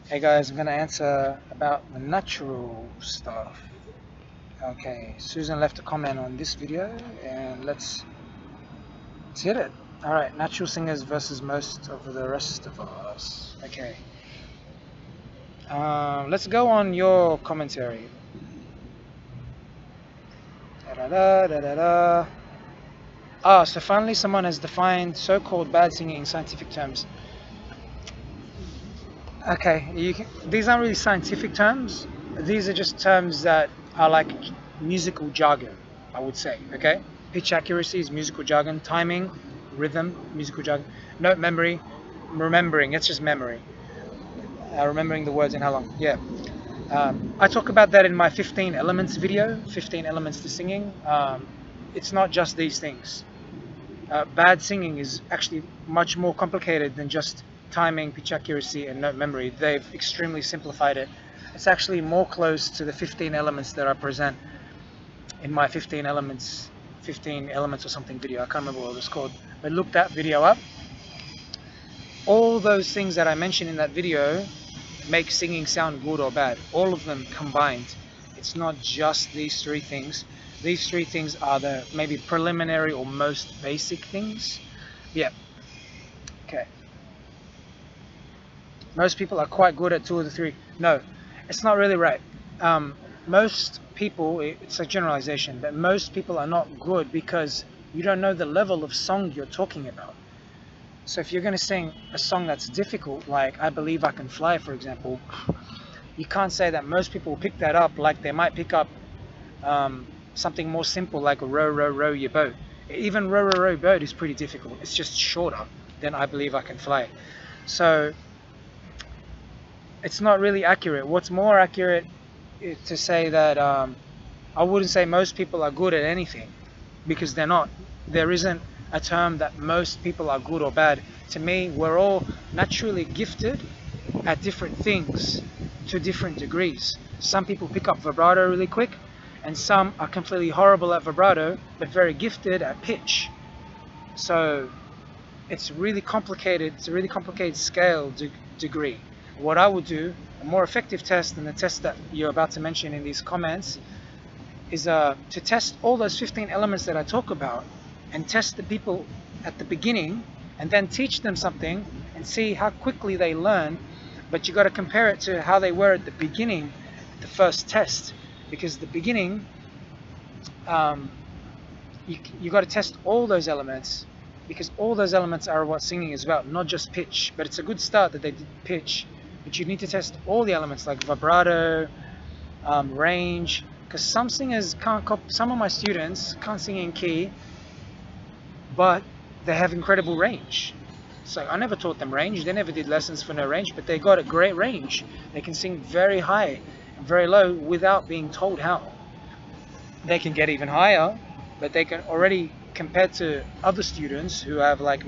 Hey guys, I'm gonna answer about the natural stuff. Okay, Susan left a comment on this video, and let's hit it. All right, natural singers versus most of the rest of us. Okay, let's go on your commentary. Da da da da da. Ah, so finally someone has defined so-called bad singing in scientific terms. Okay, these aren't really scientific terms. These are just terms that are like musical jargon, I would say. Okay, pitch accuracy is musical jargon. Timing, rhythm, musical jargon. Note memory, remembering. It's just memory. Remembering the words and how long. Yeah. I talk about that in my 15 elements video. 15 elements to singing. It's not just these things. Bad singing is actually much more complicated than just timing, pitch accuracy, and note memory. They've extremely simplified it. It's actually more close to the 15 elements that I present in my 15 elements or something video. I can't remember what it was called, but look that video up. All those things that I mentioned in that video make singing sound good or bad. All of them combined. It's not just these three things. These three things are the maybe preliminary or most basic things. Yeah. Okay. Most people are quite good at two of the three. No, it's not really right. Most people, it's a generalization, but most people are not good because you don't know the level of song you're talking about. So if you're going to sing a song that's difficult, like I Believe I Can Fly, for example, you can't say that most people will pick that up like they might pick up something more simple like Row, Row, Row Your Boat. Even Row, Row, Row Your Boat is pretty difficult. It's just shorter than I Believe I Can Fly. So it's not really accurate. What's more accurate is to say that I wouldn't say most people are good at anything, because they're not. There isn't a term that most people are good or bad. To me, we're all naturally gifted at different things to different degrees. Some people pick up vibrato really quick, and some are completely horrible at vibrato but very gifted at pitch. So it's really complicated. It's a really complicated scale degree. What I would do, a more effective test than the test that you're about to mention in these comments, is to test all those 15 elements that I talk about, and test the people at the beginning, and then teach them something and see how quickly they learn. But you got to compare it to how they were at the beginning, the first test, because the beginning, you got to test all those elements, because all those elements are what singing is about, not just pitch. But it's a good start that they did pitch, but you need to test all the elements like vibrato, range, because some singers can't some of my students can't sing in key, but they have incredible range. So I never taught them range. They never did lessons for no range, but they got a great range. They can sing very high and very low without being told how. They can get even higher, but they can already, compared to other students who have like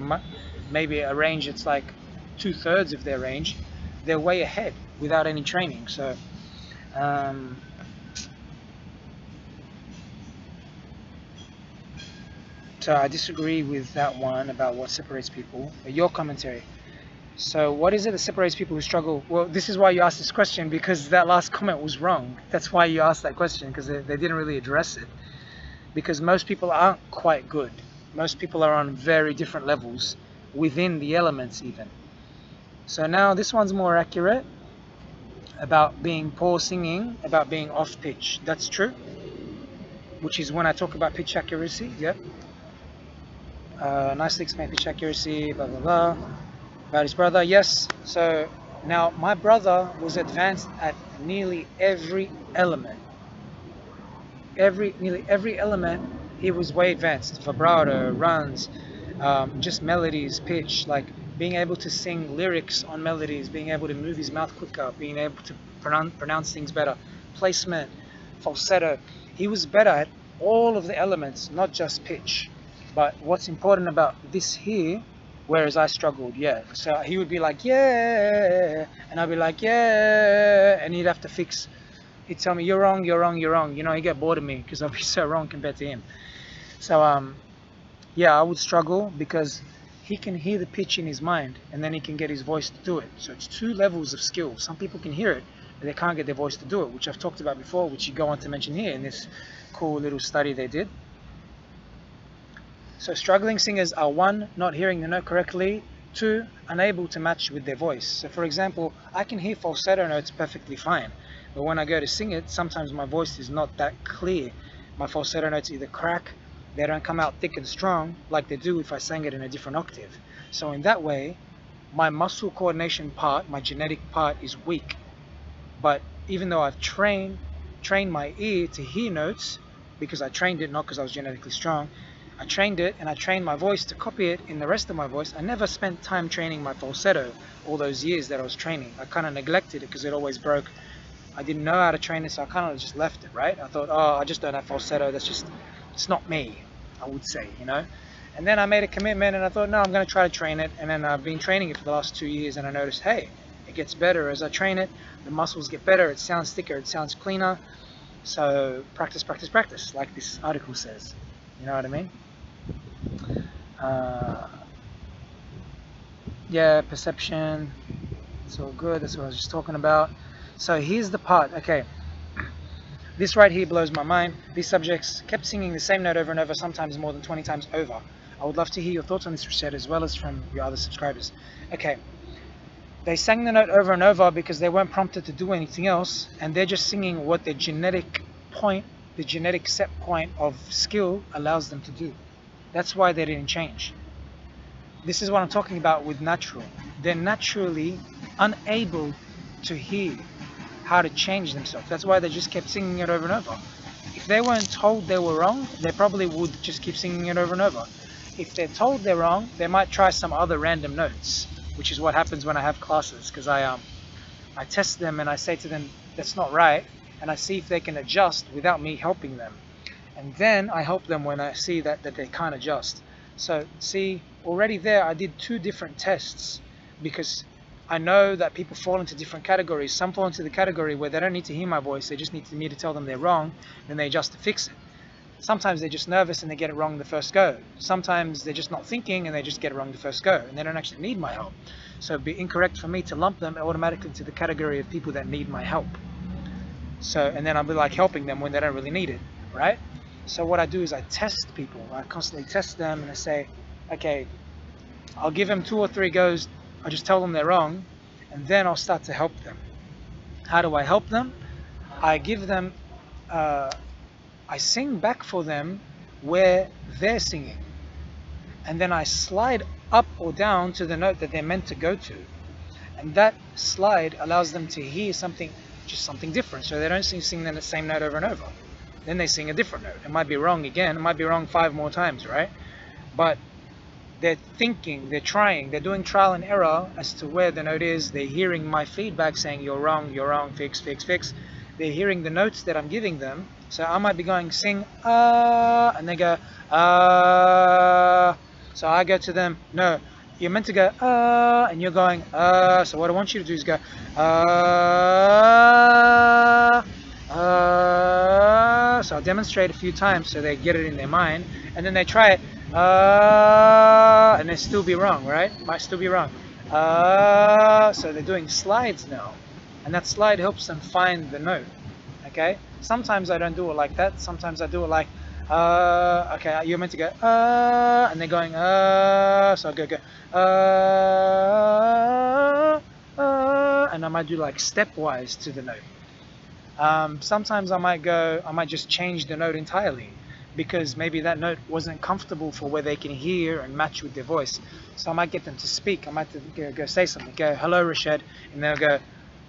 maybe a range that's like 2/3 of their range, they're way ahead without any training. So so I disagree with that one about what separates people. Your commentary. So what is it that separates people who struggle? Well, this is why you asked this question, because that last comment was wrong. That's why you asked that question, because they didn't really address it. Because most people aren't quite good. Most people are on very different levels within the elements even. So now this one's more accurate about being poor singing, about being off pitch. That's true, which is when I talk about pitch accuracy. Yep. Nicely explained pitch accuracy, blah, blah, blah. About his brother, yes. So now my brother was advanced at nearly every element. Nearly every element, he was way advanced. Vibrato, runs, just melodies, pitch, like being able to sing lyrics on melodies, being able to move his mouth quicker, being able to pronounce things better, placement, falsetto. He was better at all of the elements, not just pitch. But what's important about this here, whereas I struggled, yeah. So he would be like, yeah, and I'd be like, yeah, and he'd have to fix. He'd tell me, you're wrong, you're wrong, you're wrong. You know, he'd get bored of me because I'd be so wrong compared to him. So, yeah, I would struggle because he can hear the pitch in his mind, and then he can get his voice to do it. So it's 2 levels of skill. Some people can hear it, but they can't get their voice to do it, which I've talked about before, which you go on to mention here in this cool little study they did. So struggling singers are 1, not hearing the note correctly, 2, unable to match with their voice. So for example, I can hear falsetto notes perfectly fine, but when I go to sing it, sometimes my voice is not that clear. My falsetto notes either crack, they don't come out thick and strong like they do if I sang it in a different octave. So in that way, my muscle coordination part, my genetic part, is weak. But even though I've trained my ear to hear notes, because I trained it, not because I was genetically strong, I trained it and I trained my voice to copy it in the rest of my voice. I never spent time training my falsetto all those years that I was training. I kind of neglected it because it always broke. I didn't know how to train it, so I kind of just left it, right? I thought, oh, I just don't have falsetto. It's not me, I would say, you know? And then I made a commitment and I thought, no, I'm going to try to train it. And then I've been training it for the last 2 years and I noticed, hey, it gets better as I train it. The muscles get better. It sounds thicker. It sounds cleaner. So practice, practice, practice, like this article says. You know what I mean? Yeah, perception. It's all good. That's what I was just talking about. So here's the part. Okay. This right here blows my mind. These subjects kept singing the same note over and over, sometimes more than 20 times over. I would love to hear your thoughts on this, Rashad, as well as from your other subscribers. Okay. They sang the note over and over because they weren't prompted to do anything else, and they're just singing what their genetic point, the genetic set point of skill allows them to do. That's why they didn't change. This is what I'm talking about with natural. They're naturally unable to hear how to change themselves. That's why they just kept singing it over and over. If they weren't told they were wrong, they probably would just keep singing it over and over. If they're told they're wrong, they might try some other random notes, which is what happens when I have classes, because I test them and I say to them, that's not right, and I see if they can adjust without me helping them. And then I help them when I see that they can't adjust. So see, already there I did 2 different tests, because I know that people fall into different categories. Some fall into the category where they don't need to hear my voice, they just need me to tell them they're wrong, then they adjust to fix it. Sometimes they're just nervous and they get it wrong the first go. Sometimes they're just not thinking and they just get it wrong the first go, and they don't actually need my help. So it'd be incorrect for me to lump them automatically into the category of people that need my help. So, and then I'll be like helping them when they don't really need it, right? So what I do is I test people. I constantly test them and I say, okay, I'll give them 2 or 3 goes. I just tell them they're wrong, and then I'll start to help them. How do I help them? I give them, I sing back for them where they're singing, and then I slide up or down to the note that they're meant to go to, and that slide allows them to hear something, just something different, so they don't sing the same note over and over. Then they sing a different note. It might be wrong again, it might be wrong 5 more times, right? But they're thinking, they're trying, they're doing trial and error as to where the note is. They're hearing my feedback saying you're wrong, fix, fix, fix. They're hearing the notes that I'm giving them. So I might be going sing and they go so I go to them, no, you're meant to go and you're going so what I want you to do is go so I'll demonstrate a few times so they get it in their mind, and then they try it and they still be wrong, right? Might still be wrong. So they're doing slides now, and that slide helps them find the note. Okay, sometimes I don't do it like that. Sometimes I do it like okay, you're meant to go and they're going so I go and I might do like stepwise to the note. Sometimes I might just change the note entirely, because maybe that note wasn't comfortable for where they can hear and match with their voice. So I might get them to speak. I might go say something, go hello Rashad, and they'll go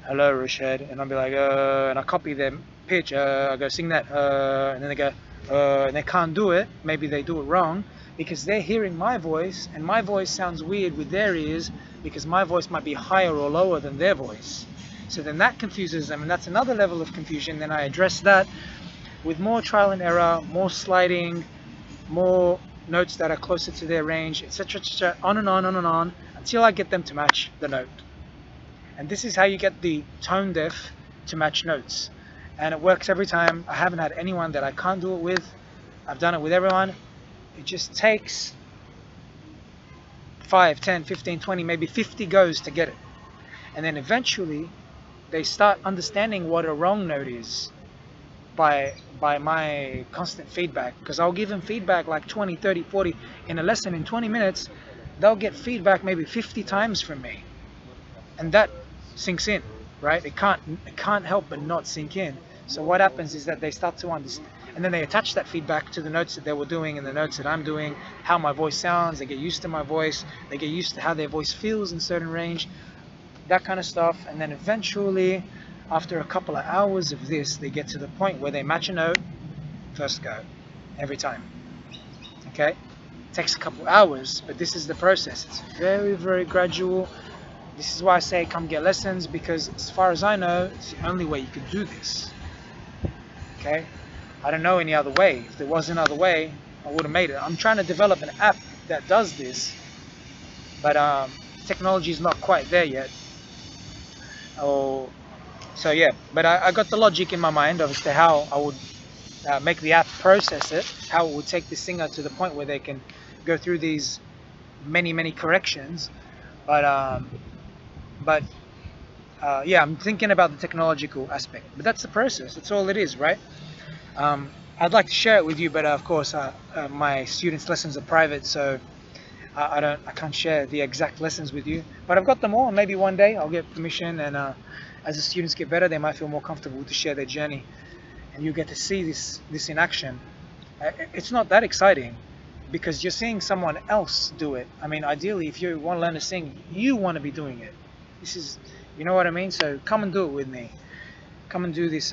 hello Rashad, and I'll be like and I copy their pitch, I go sing that and then they go and they can't do it. Maybe they do it wrong because they're hearing my voice, and my voice sounds weird with their ears because my voice might be higher or lower than their voice. So then that confuses them, and that's another level of confusion. Then I address that with more trial and error, more sliding, more notes that are closer to their range, etc., etc., on and on, until I get them to match the note. And this is how you get the tone deaf to match notes. And it works every time. I haven't had anyone that I can't do it with. I've done it with everyone. It just takes 5, 10, 15, 20, maybe 50 goes to get it. And then eventually they start understanding what a wrong note is by my constant feedback, because I'll give them feedback like 20, 30, 40 in a lesson. In 20 minutes they'll get feedback maybe 50 times from me, and that sinks in, right? It can't help but not sink in. So what happens is that they start to understand, and then they attach that feedback to the notes that they were doing and the notes that I'm doing, how my voice sounds. They get used to my voice, they get used to how their voice feels in certain range, that kind of stuff. And then eventually, after a couple of hours of this, they get to the point where they match a note first go, every time. Okay? It takes a couple hours, but this is the process. It's very, very gradual. This is why I say come get lessons, because as far as I know, it's the only way you could do this. Okay? I don't know any other way. If there was another way, I would have made it. I'm trying to develop an app that does this, but technology is not quite there yet. So yeah, but I got the logic in my mind as to how I would make the app process it, how it would take the singer to the point where they can go through these many corrections. But yeah, I'm thinking about the technological aspect. But that's the process. That's all it is, right? I'd like to share it with you, but of course, my students' lessons are private, so I can't share the exact lessons with you. But I've got them all. Maybe one day I'll get permission, and as the students get better, they might feel more comfortable to share their journey, and you get to see this in action. It's not that exciting, because you're seeing someone else do it. I mean, ideally, if you want to learn to sing, you want to be doing it. This is, you know what I mean? So come and do it with me. Come and do this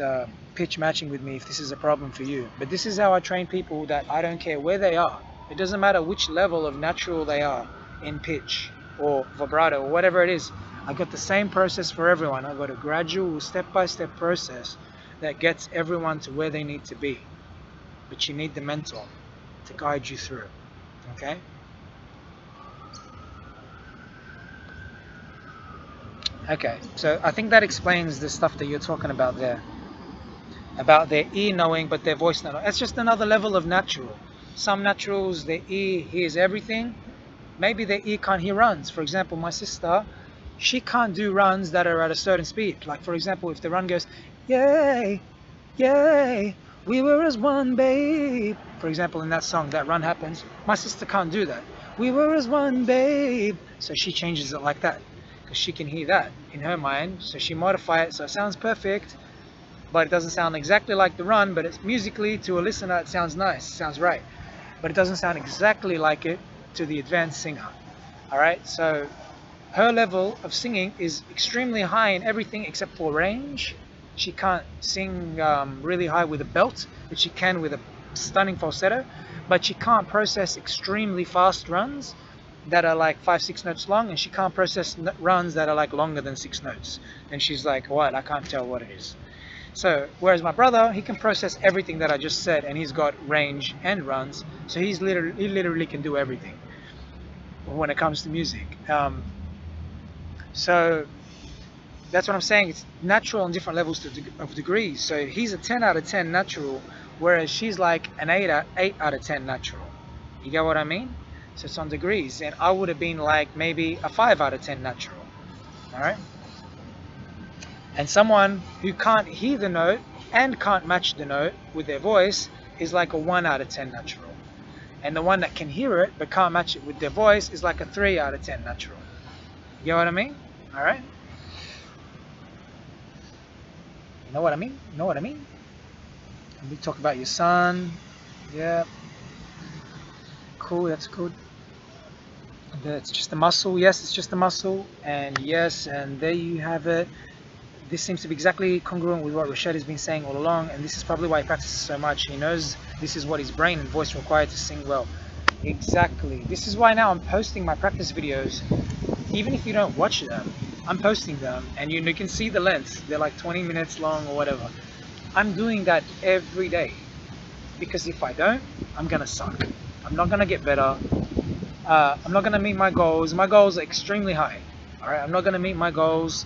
pitch matching with me if this is a problem for you. But this is how I train people, that I don't care where they are. It doesn't matter which level of natural they are in pitch or vibrato or whatever it is. I got the same process for everyone. I got a gradual, step-by-step process that gets everyone to where they need to be. But you need the mentor to guide you through. Okay? Okay, so I think that explains the stuff that you're talking about there. About their ear knowing, but their voice not knowing. It's just another level of natural. Some naturals, their ear hears everything. Maybe their ear can't hear runs. For example, my sister, she can't do runs that are at a certain speed. Like, for example, if the run goes, yay, yay, we were as one, babe. For example, in that song, that run happens. My sister can't do that. We were as one, babe. So she changes it like that, because she can hear that in her mind. So she modifies it so it sounds perfect, but it doesn't sound exactly like the run, but it's musically, to a listener, it sounds nice, it sounds right. But it doesn't sound exactly like it to the advanced singer. Alright, so her level of singing is extremely high in everything except for range. She can't sing really high with a belt, but she can with a stunning falsetto. But she can't process extremely fast runs that are like 5-6 notes long, and she can't process runs that are like longer than 6 notes. And she's like, what? I can't tell what it is. So whereas my brother, he can process everything that I just said, and he's got range and runs, so he literally can do everything when it comes to music. So that's what I'm saying. It's natural on different levels of degrees. So he's a 10 out of 10 natural, whereas she's like an 8 out of 10 natural. You get what I mean? So it's on degrees, and I would have been like maybe a 5 out of 10 natural. All right. And someone who can't hear the note and can't match the note with their voice is like a 1 out of 10 natural. And the one that can hear it but can't match it with their voice is like a 3 out of 10 natural. You know what I mean? All right. You know what I mean? You know what I mean? And we talk about your son. Yeah. Cool. That's good. It's just a muscle. Yes, it's just a muscle. And yes, and there you have it. This seems to be exactly congruent with what Rashad has been saying all along, and this is probably why he practices so much. He knows this is what his brain and voice require to sing well. Exactly. This is why now I'm posting my practice videos. Even if you don't watch them, I'm posting them, and you can see the length. They're like 20 minutes long or whatever. I'm doing that every day, because if I don't, I'm gonna suck. I'm not gonna get better. I'm not gonna meet my goals. My goals are extremely high. All right, I'm not gonna meet my goals.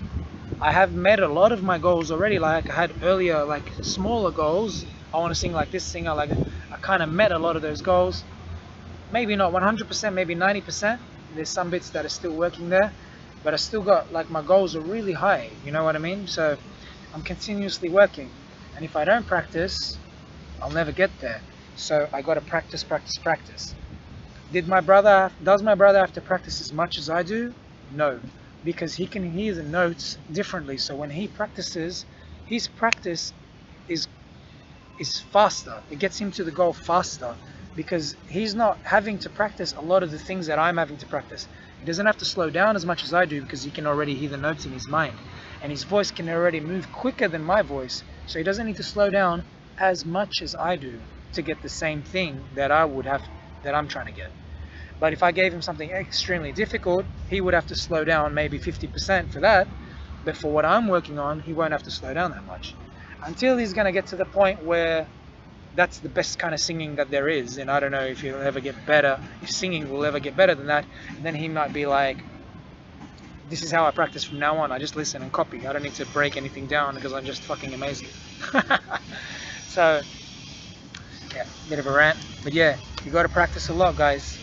I have met a lot of my goals already. Like I had earlier, like smaller goals. I want to sing like this singer. Like I kind of met a lot of those goals. Maybe not 100%, maybe 90%. there's some bits that are still working there, but I still got, like, my goals are really high, you know what I mean? So I'm continuously working, and if I don't practice, I'll never get there. So I got to practice, practice, practice. Does my brother have to practice as much as I do? No, because he can hear the notes differently. So when he practices, his practice is faster. It gets him to the goal faster because he's not having to practice a lot of the things that I'm having to practice. He doesn't have to slow down as much as I do because he can already hear the notes in his mind, and his voice can already move quicker than my voice, so he doesn't need to slow down as much as I do to get the same thing that I'm trying to get. But if I gave him something extremely difficult, he would have to slow down maybe 50% for that, but for what I'm working on, he won't have to slow down that much until he's going to get to the point where that's the best kind of singing that there is. And I don't know if he'll ever get better, if singing will ever get better than that. And then he might be like, this is how I practice from now on. I just listen and copy. I don't need to break anything down because I'm just fucking amazing. So yeah, bit of a rant, but yeah, you got to practice a lot, guys.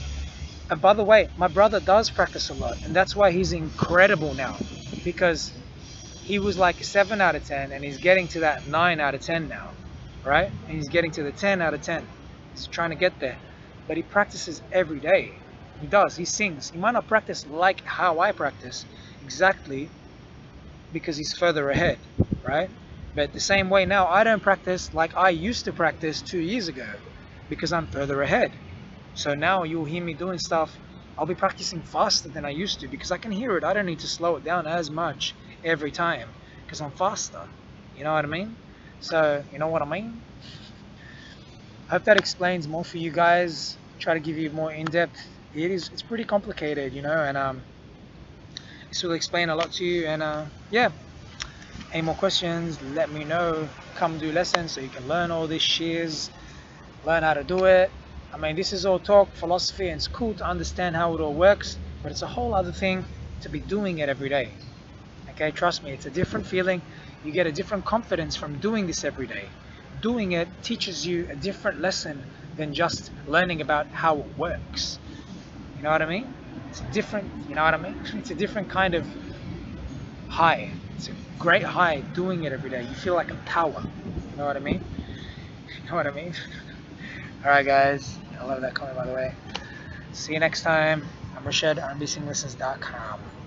And by the way, my brother does practice a lot, and that's why he's incredible now, because he was like a 7 out of 10 and he's getting to that 9 out of 10 now, right? And he's getting to the 10 out of 10. He's trying to get there, but he practices every day. He does. He sings. He might not practice like how I practice exactly because he's further ahead, right? But the same way now, I don't practice like I used to practice 2 years ago because I'm further ahead. So now you'll hear me doing stuff. I'll be practicing faster than I used to because I can hear it. I don't need to slow it down as much every time because I'm faster. You know what I mean? So, you know what I mean? I hope that explains more for you guys. Try to give you more in-depth. It's pretty complicated, you know, and this will explain a lot to you. And yeah, any more questions, let me know. Come do lessons so you can learn all this shiz, learn how to do it. I mean, this is all talk, philosophy, and it's cool to understand how it all works, but it's a whole other thing to be doing it every day. Okay, trust me, it's a different feeling. You get a different confidence from doing this every day. Doing it teaches you a different lesson than just learning about how it works. You know what I mean? It's different, you know what I mean? It's a different kind of high. It's a great high doing it every day. You feel like a power. You know what I mean? You know what I mean? Alright guys, I love that comment by the way. See you next time. I'm Rashad, RnBSingLessons.com.